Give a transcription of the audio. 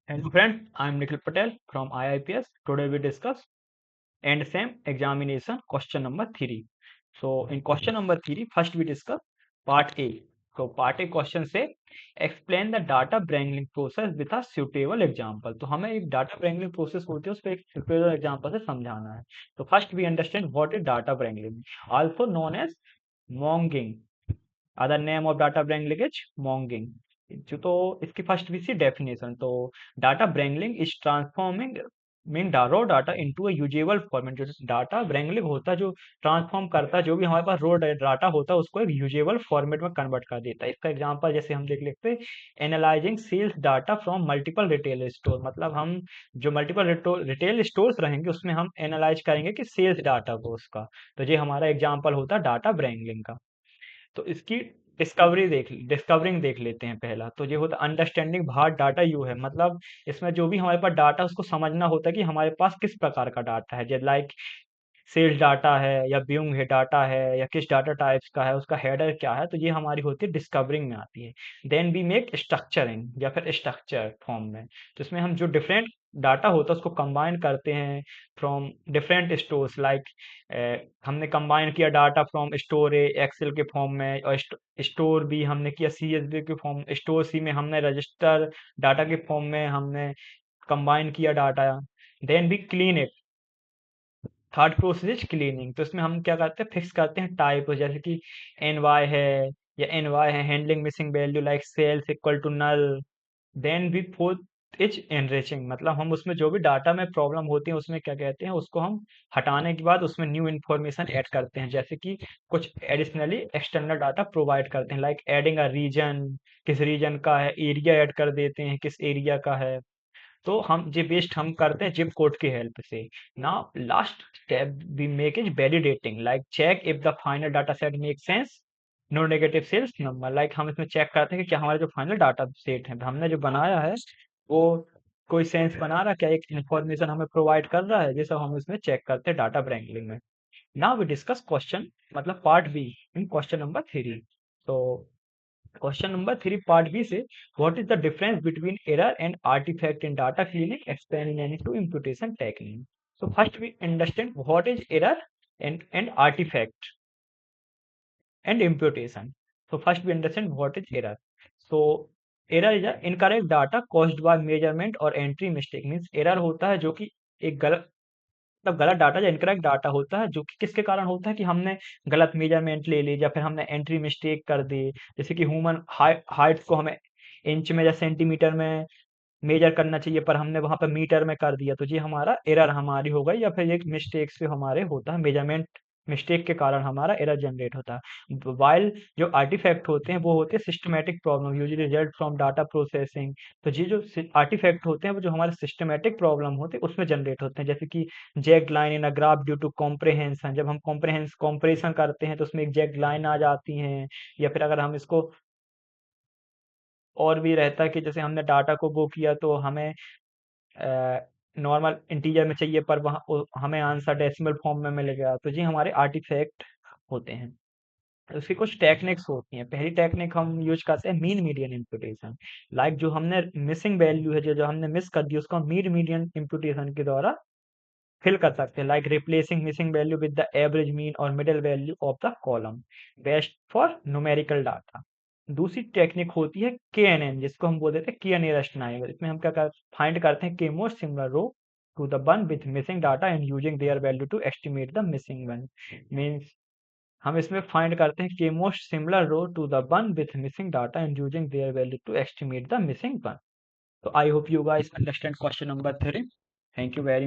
Hello friend, I am Nikhil Patel from IIPS. Today we discuss end sem examination question number 3. So in question number 3, first we discuss part A. So part A question से explain the data wrangling process with a suitable example. तो हमें एक data wrangling process होती है उसको एक suitable example से समझाना है. तो first we understand what is data wrangling, also known as monging. Other name of data wrangling is munging. जो तो इसकी फर्स्ट भी सी डेफिनेशन. तो data wrangling is transforming mean raw data into a usable format. जो data wrangling होता है जो ट्रांसफॉर्म करता है जो भी हमारे पास रो डाटा होता है उसको एक यूजेबल फॉर्मेट में कन्वर्ट कर देता है. इसका एग्जांपल जैसे हम देख लेते हैं analysing sales data from multiple retail store. मतलब हम जो मल्टीपल रिटेल स्टोर्स रहेंगे उसमें हम एनालाइज करेंगे कि सेल्स डाटा को उसका. तो ये हमारा एग्जांपल होता है डाटा ब्रेंगलिंग का. तो इसकी डिस्कवरिंग देख लेते हैं. पहला तो ये होता है अंडरस्टैंडिंग भार डाटा यू है. मतलब इसमें जो भी हमारे पास डाटा उसको समझना होता है कि हमारे पास किस प्रकार का डाटा है. जैसे लाइक सेल्स डाटा है या ब्यूइंग है डाटा है या किस डाटा टाइप्स का है उसका हेडर क्या है. तो ये हमारी होती है डिस्कवरिंग में आती है. देन वी मेक स्ट्रक्चरिंग या फिर स्ट्रक्चर फॉर्म में. तो इसमें हम जो डिफरेंट डाटा होता है उसको कंबाइन करते हैं फ्रॉम डिफरेंट स्टोर्स. लाइक हमने कंबाइन किया data from store A Excel के फॉर्म में और स्टोर बी हमने किया सीएसवी के फॉर्म. स्टोर सी में हमने रजिस्टर डाटा के फॉर्म में हमने कंबाइन किया data. Then we clean it. Third process is cleaning. तो इसमें हम क्या करते हैं फिक्स करते हैं टाइप. जैसे कि एन वाई है या एन वाई है handling missing value like sales equal to null. Then we fourth is enriching. मतलब हम उसमें जो भी डाटा में प्रॉब्लम होती है उसमें क्या कहते हैं उसको हम हटाने के बाद उसमें न्यू इन्फॉर्मेशन ऐड करते हैं. जैसे कि कुछ एडिशनली एक्सटर्नल डाटा प्रोवाइड करते हैं लाइक एडिंग अ रीजन. किस रीजन का है एरिया ऐड कर देते हैं किस एरिया का है. तो हम जे बेस्ड हम करते हैं जिप कोड की हेल्प से. Now last step we make is validating like check if the final data set make sense no negative sales number. Like हम इसमें चेक करते हैं कि क्या हमारा जो फाइनल डाटा सेट है हमने जो बनाया है वो कोई सेंस बना रहा है क्या एक इंफॉर्मेशन हमें प्रोवाइड कर रहा है. ये सब हम इसमें चेक करते हैं डाटा ब्रैंगलिंग में. नाउ वी डिस्कस क्वेश्चन मतलब part B in question number 3. तो क्वेश्चन नंबर 3 पार्ट बी से what is the difference between error and artifact in data cleaning explaining to imputation technique. So first we understand what is error and artifact and imputation. So first we understand what is error. So error is a incorrect data caused by measurement or entry mistake. Means error होता है जो कि एक गलत मतलब गलत data या incorrect data होता है जो कि किसके कारण होता है कि हमने गलत मेजरमेंट ले ली या फिर हमने एंट्री मिस्टेक कर दी. जैसे कि ह्यूमन हाइट को हमें इंच में या सेंटीमीटर में मेजर करना चाहिए पर हमने वहां पर मीटर में कर दिया. तो ये हमारा एरर हमारी हो गई या फिर एक मिस्टेक से हमारे होता है मेजरमेंट मिस्टेक के कारण हमारा एरर जनरेट होता है. वाइल जो आर्टिफैक्ट होते हैं वो होते हैं systematic problem usually result from data processing. तो ये जो आर्टिफैक्ट होते हैं वो जो हमारे सिस्टमेटिक प्रॉब्लम होते हैं उसमें जनरेट होते हैं. जैसे कि jag line in a graph due to comprehension. जब हम कॉम्प्रेशन करते हैं तो उसमें एक जैग लाइन आ जाती है. या फिर अगर हम इसको और भी रहता है कि जैसे हमने डाटा को वो किया तो हमें नॉर्मल इंटीजर में चाहिए पर वहाँ हमें आंसर डेसिमल फॉर्म में मिल गया. तो जी हमारे आर्टिफैक्ट होते हैं. उसकी कुछ टेक्निक्स होती हैं. पहली टेक्निक हम यूज करते हैं मीन मीडियन इम्प्यूटेशन. लाइक जो हमने मिसिंग वैल्यू है जो हमने मिस कर दी उसको हम मीन मीडियन इम्प्यूटेशन के द्वारा फिल कर सकते हैं. Like replacing missing value with the average mean और middle value of the column best for numerical data. दूसरी टेक्निक होती है के एन एन जिसको हम बोल देते हैं की नियरेस्ट नाइबर. इसमें हम क्या फाइंड करते हैं के most similar row to the one with missing data and using their value to estimate the missing one. Means हम इसमें फाइंड करते हैं के most similar row to the one with missing data and using their value to estimate the missing one. तो I hope you guys understand question number 3. Thank you very much.